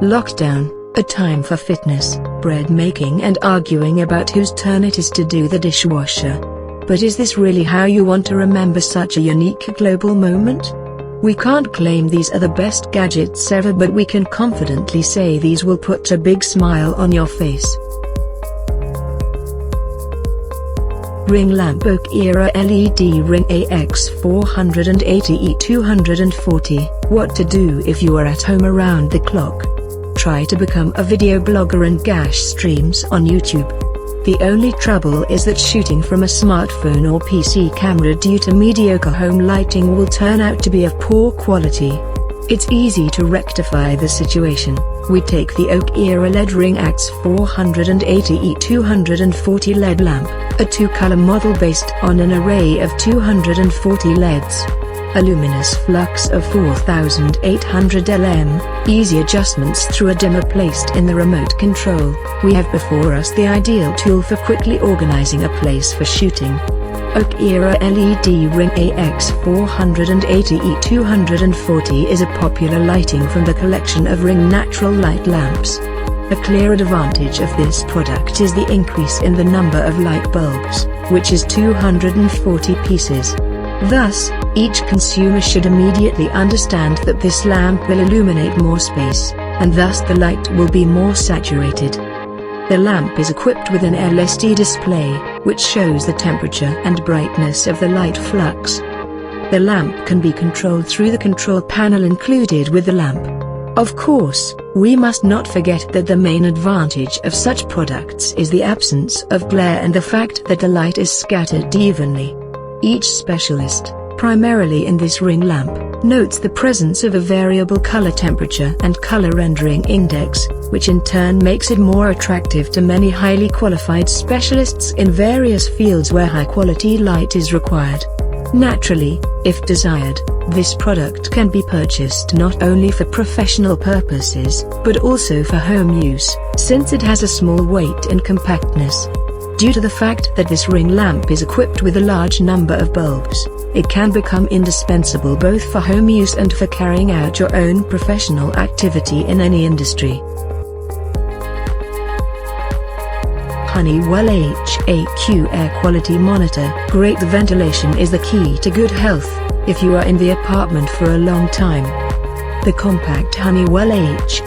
Lockdown, a time for fitness, bread making and arguing about whose turn it is to do the dishwasher. But is this really how you want to remember such a unique global moment? We can't claim these are the best gadgets ever, but we can confidently say these will put a big smile on your face. Ring lamp OKIRA LED Ring AX480E240. What to do if you are at home around the clock? Try to become a video blogger and gash streams on YouTube. The only trouble is that shooting from a smartphone or PC camera due to mediocre home lighting will turn out to be of poor quality. It's easy to rectify the situation. We take the OKIRA LED Ring AX480E240 LED lamp, a two-color model based on an array of 240 LEDs. A luminous flux of 4800 lm, easy adjustments through a dimmer placed in the remote control. We have before us the ideal tool for quickly organizing a place for shooting. OKIRA LED Ring AX480E240 is a popular lighting from the collection of Ring natural light lamps. A clear advantage of this product is the increase in the number of light bulbs, which is 240 pieces. Thus, each consumer should immediately understand that this lamp will illuminate more space, and thus the light will be more saturated. The lamp is equipped with an LCD display, which shows the temperature and brightness of the light flux. The lamp can be controlled through the control panel included with the lamp. Of course, we must not forget that the main advantage of such products is the absence of glare and the fact that the light is scattered evenly. Each specialist, primarily in this ring lamp, notes the presence of a variable color temperature and color rendering index, which in turn makes it more attractive to many highly qualified specialists in various fields where high-quality light is required. Naturally, if desired, this product can be purchased not only for professional purposes, but also for home use, since it has a small weight and compactness. Due to the fact that this ring lamp is equipped with a large number of bulbs, it can become indispensable both for home use and for carrying out your own professional activity in any industry. Honeywell HOGS Air Quality Monitor. Great ventilation is the key to good health, if you are in the apartment for a long time. The compact Honeywell HOGS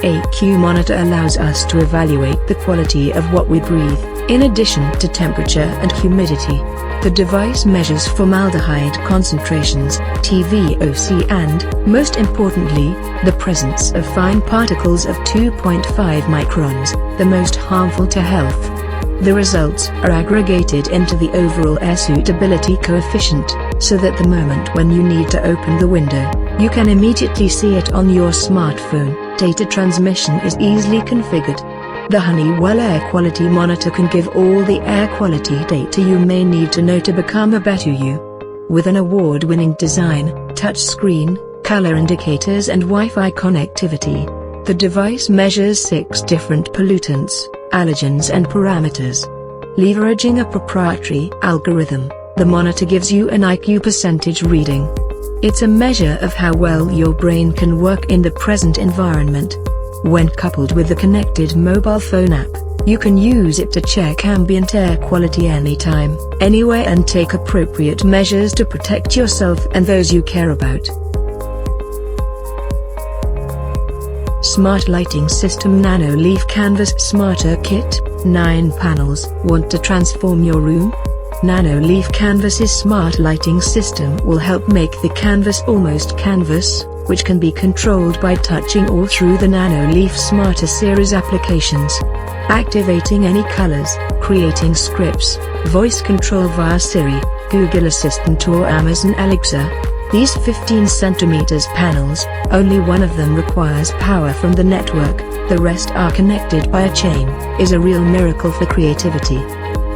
monitor allows us to evaluate the quality of what we breathe, in addition to temperature and humidity. The device measures formaldehyde concentrations, TVOC and, most importantly, the presence of fine particles of 2.5 microns, the most harmful to health. The results are aggregated into the overall air suitability coefficient, so that the moment when you need to open the window, you can immediately see it on your smartphone. Data transmission is easily configured. The Honeywell Air Quality Monitor can give all the air quality data you may need to know to become a better you. With an award-winning design, touchscreen, color indicators and Wi-Fi connectivity, the device measures 6 different pollutants, allergens and parameters. Leveraging a proprietary algorithm, the monitor gives you an IQ percentage reading. It's a measure of how well your brain can work in the present environment. When coupled with the connected mobile phone app, you can use it to check ambient air quality anytime, anywhere and take appropriate measures to protect yourself and those you care about. Smart Lighting System Nano Leaf Canvas Smarter Kit, 9 panels. Want to transform your room? Nano Leaf Canvas's smart lighting system will help make the canvas almost canvas, which can be controlled by touching or through the Nano Leaf Smarter series applications. Activating any colors, creating scripts, voice control via Siri, Google Assistant or Amazon Alexa. These 15 cm panels, only one of them requires power from the network, the rest are connected by a chain, is a real miracle for creativity.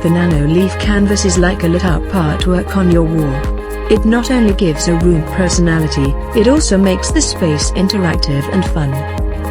The Nano Leaf Canvas is like a lit-up artwork on your wall. It not only gives a room personality, it also makes the space interactive and fun.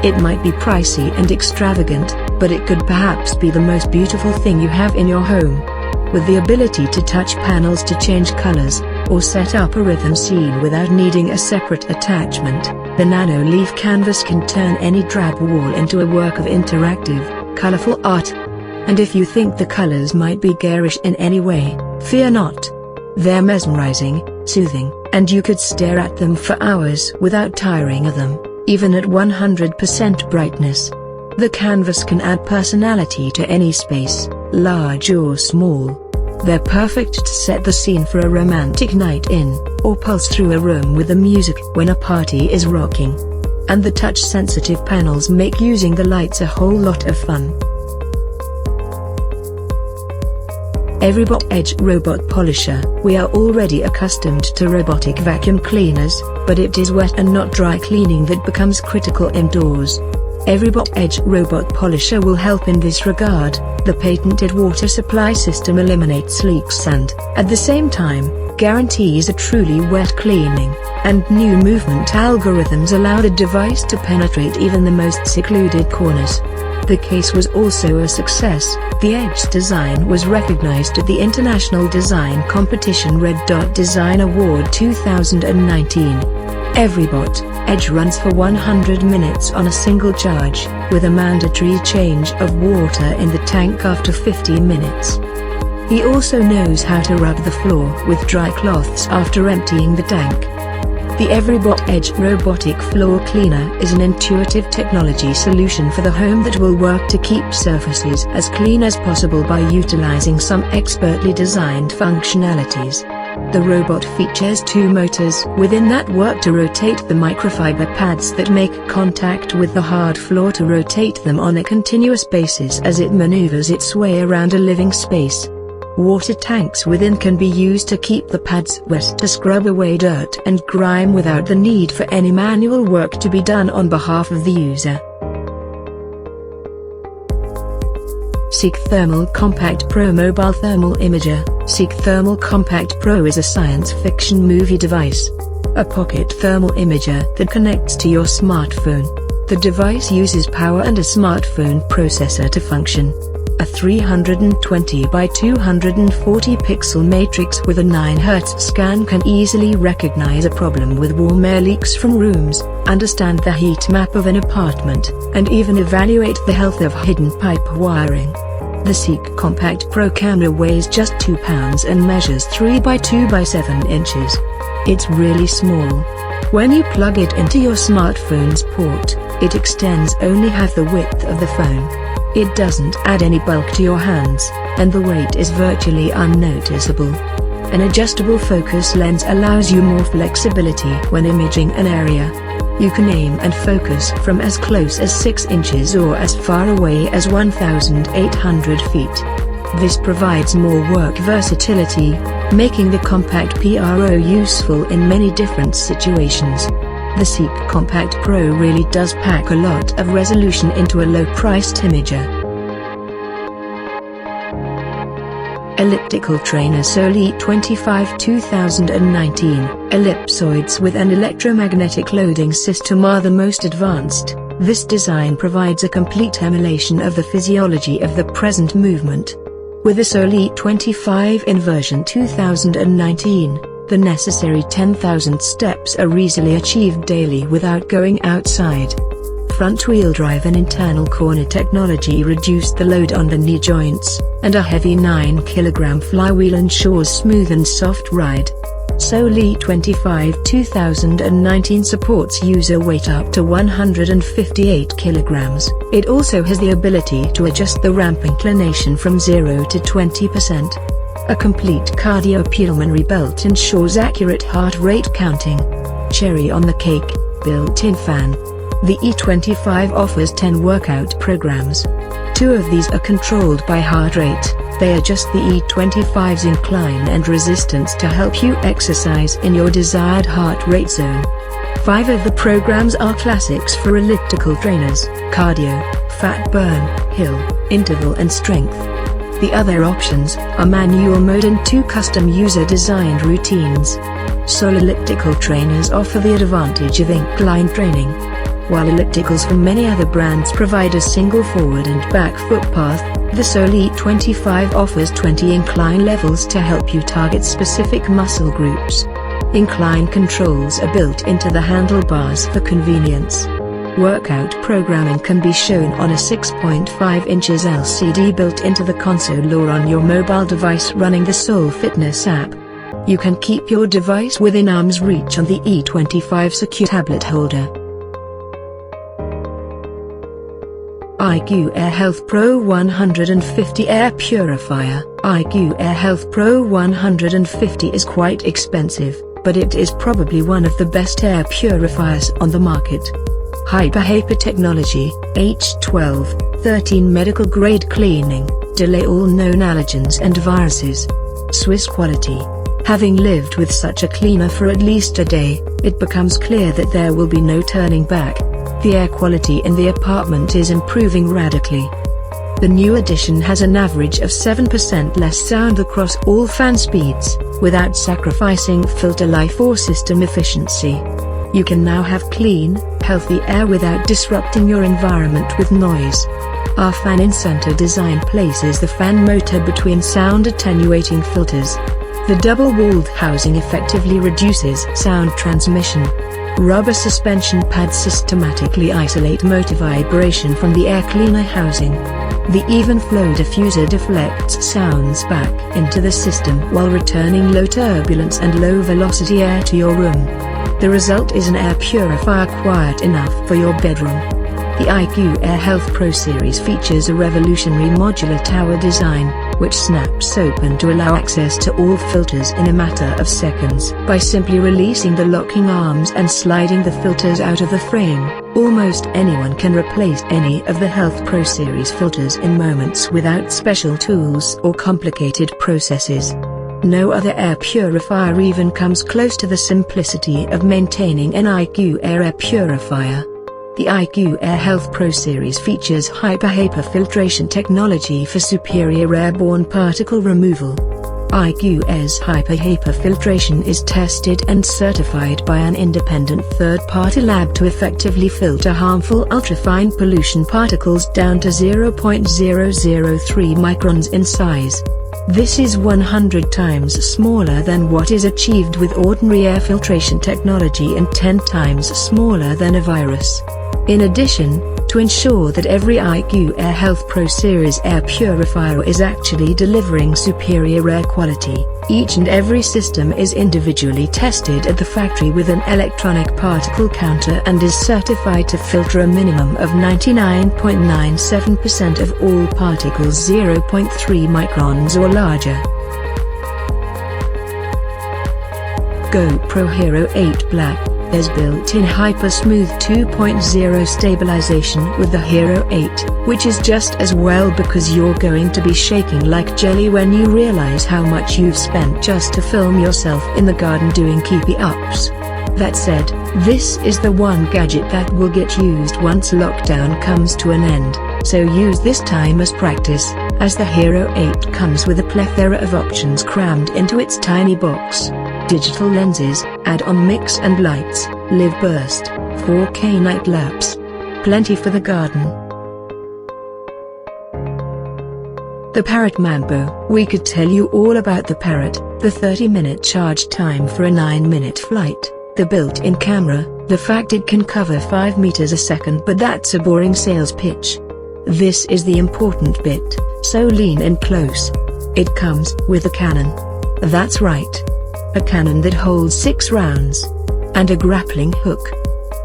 It might be pricey and extravagant, but it could perhaps be the most beautiful thing you have in your home. With the ability to touch panels to change colors, or set up a rhythm scene without needing a separate attachment, The nano-leaf canvas can turn any drab wall into a work of interactive, colorful art. And if you think the colors might be garish in any way, fear not. They're mesmerizing, soothing, and you could stare at them for hours without tiring of them, even at 100% brightness. The canvas can add personality to any space, large or small. They're perfect to set the scene for a romantic night in, or pulse through a room with the music when a party is rocking. And the touch-sensitive panels make using the lights a whole lot of fun. EVERYBOT Edge Robot Polisher. We are already accustomed to robotic vacuum cleaners, but it is wet and not dry cleaning that becomes critical indoors. EVERYBOT Edge Robot Polisher will help in this regard. The patented water supply system eliminates leaks and, at the same time, guarantees a truly wet cleaning, and new movement algorithms allow the device to penetrate even the most secluded corners. The case was also a success. The Edge design was recognized at the International Design Competition Red Dot Design Award 2019. EVERYBOT Edge runs for 100 minutes on a single charge, with a mandatory change of water in the tank after 50 minutes. He also knows how to rub the floor with dry cloths after emptying the tank. The EVERYBOT Edge Robotic Floor Cleaner is an intuitive technology solution for the home that will work to keep surfaces as clean as possible by utilizing some expertly designed functionalities. The robot features 2 motors within that work to rotate the microfiber pads that make contact with the hard floor to rotate them on a continuous basis as it maneuvers its way around a living space. Water tanks within can be used to keep the pads wet to scrub away dirt and grime without the need for any manual work to be done on behalf of the user. Seek Thermal Compact Pro Mobile Thermal Imager. Seek Thermal Compact Pro is a science fiction movie device. A pocket thermal imager that connects to your smartphone. The device uses power and a smartphone processor to function. A 320 by 240 pixel matrix with a 9 Hz scan can easily recognize a problem with warm air leaks from rooms, understand the heat map of an apartment, and even evaluate the health of hidden pipe wiring. The Seek Compact Pro camera weighs just 2 pounds and measures 3 by 2 by 7 inches. It's really small. When you plug it into your smartphone's port, it extends only half the width of the phone. It doesn't add any bulk to your hands, and the weight is virtually unnoticeable. An adjustable focus lens allows you more flexibility when imaging an area. You can aim and focus from as close as 6 inches or as far away as 1,800 feet. This provides more work versatility, making the compact PRO useful in many different situations. The Seek Compact Pro really does pack a lot of resolution into a low-priced imager. Elliptical Trainer Sole E25 2019. Ellipsoids with an electromagnetic loading system are the most advanced. This design provides a complete emulation of the physiology of the present movement. With the Sole E25 in version 2019, the necessary 10,000 steps are easily achieved daily without going outside. Front-wheel drive and internal corner technology reduced the load on the knee joints, and a heavy 9kg flywheel ensures smooth and soft ride. Sole E25 2019 supports user weight up to 158 kg. It also has the ability to adjust the ramp inclination from 0 to 20%. A complete cardiopulmonary belt ensures accurate heart rate counting. Cherry on the cake, built-in fan. The E25 offers 10 workout programs. 2 of these are controlled by heart rate. They adjust the E25's incline and resistance to help you exercise in your desired heart rate zone. 5 of the programs are classics for elliptical trainers: cardio, fat burn, hill, interval and strength. The other options are manual mode and 2 custom user-designed routines. Sole elliptical trainers offer the advantage of incline training. While ellipticals from many other brands provide a single forward and back footpath, the Sole E25 offers 20 incline levels to help you target specific muscle groups. Incline controls are built into the handlebars for convenience. Workout programming can be shown on a 6.5 inches LCD built into the console or on your mobile device running the Sole Fitness app. You can keep your device within arm's reach on the E25 secure tablet holder. IQAir Health Pro 150 Air Purifier. IQAir Health Pro 150 is quite expensive, but it is probably one of the best air purifiers on the market. HEPA technology, H12, 13 medical grade cleaning, delay all known allergens and viruses. Swiss quality. Having lived with such a cleaner for at least a day, it becomes clear that there will be no turning back. The air quality in the apartment is improving radically. The new edition has an average of 7% less sound across all fan speeds, without sacrificing filter life or system efficiency. You can now have clean, healthy air without disrupting your environment with noise. Our fan in-center design places the fan motor between sound attenuating filters. The double-walled housing effectively reduces sound transmission. Rubber suspension pads systematically isolate motor vibration from the air cleaner housing. The even flow diffuser deflects sounds back into the system while returning low turbulence and low velocity air to your room. The result is an air purifier quiet enough for your bedroom. The IQAir Health Pro series features a revolutionary modular tower design, which snaps open to allow access to all filters in a matter of seconds. By simply releasing the locking arms and sliding the filters out of the frame, almost anyone can replace any of the Health Pro series filters in moments without special tools or complicated processes. No other air purifier even comes close to the simplicity of maintaining an IQAir air purifier. The IQAir Health Pro series features HEPA filtration technology for superior airborne particle removal. IQAir's HEPA filtration is tested and certified by an independent third-party lab to effectively filter harmful ultrafine pollution particles down to 0.003 microns in size. This is 100 times smaller than what is achieved with ordinary air filtration technology and 10 times smaller than a virus. In addition, to ensure that every IQAir Health Pro series air purifier is actually delivering superior air quality, each and every system is individually tested at the factory with an electronic particle counter and is certified to filter a minimum of 99.97% of all particles 0.3 microns or larger. GoPro Hero 8 Black. There's built-in Hyper-Smooth 2.0 stabilization with the Hero 8, which is just as well because you're going to be shaking like jelly when you realize how much you've spent just to film yourself in the garden doing keepy-ups. That said, this is the one gadget that will get used once lockdown comes to an end, so use this time as practice, as the Hero 8 comes with a plethora of options crammed into its tiny box. Digital lenses, add-on mix and lights, live burst, 4K night lapse. Plenty for the garden. The PARROT MAMBO. We could tell you all about the PARROT, the 30-minute charge time for a 9-minute flight, the built-in camera, the fact it can cover 5 meters a second, but that's a boring sales pitch. This is the important bit, so lean in close. It comes with a cannon. That's right. A cannon that holds 6 rounds, and a grappling hook,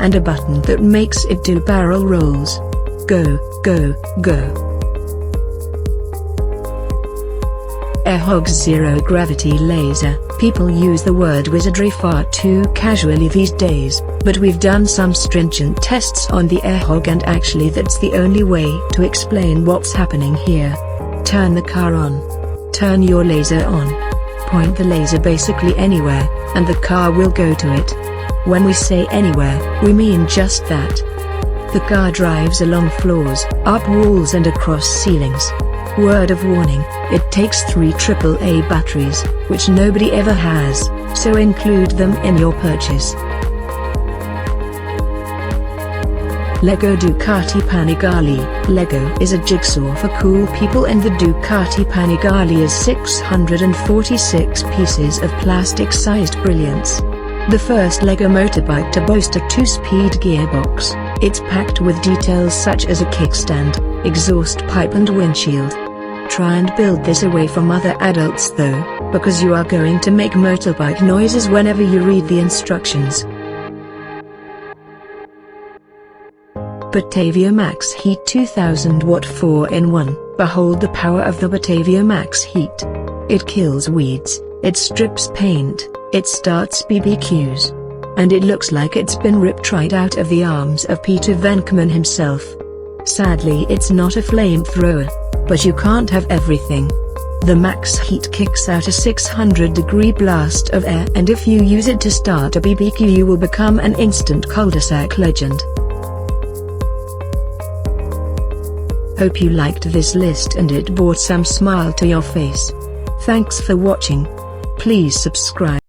and a button that makes it do barrel rolls. Go, go, go. Air HOGS Zero Gravity Laser. People use the word wizardry far too casually these days, but we've done some stringent tests on the Air HOG and actually that's the only way to explain what's happening here. Turn the car on. Turn your laser on. Point the laser basically anywhere, and the car will go to it. When we say anywhere, we mean just that. The car drives along floors, up walls and across ceilings. Word of warning, it takes 3 AAA batteries, which nobody ever has, so include them in your purchase. Lego Ducati Panigale. Lego is a jigsaw for cool people, and the Ducati Panigale is 646 pieces of plastic-sized brilliance. The first Lego motorbike to boast a 2-speed gearbox, it's packed with details such as a kickstand, exhaust pipe and windshield. Try and build this away from other adults though, because you are going to make motorbike noises whenever you read the instructions. Batavia Maxx Heat 2000 watt 4-in-1. Behold the power of the Batavia Maxx Heat. It kills weeds, it strips paint, it starts BBQs. And it looks like it's been ripped right out of the arms of Peter Venkman himself. Sadly, it's not a flamethrower. But you can't have everything. The Max Heat kicks out a 600-degree blast of air, and if you use it to start a BBQ you will become an instant cul-de-sac legend. Hope you liked this list and it brought some smile to your face. Thanks for watching. Please subscribe.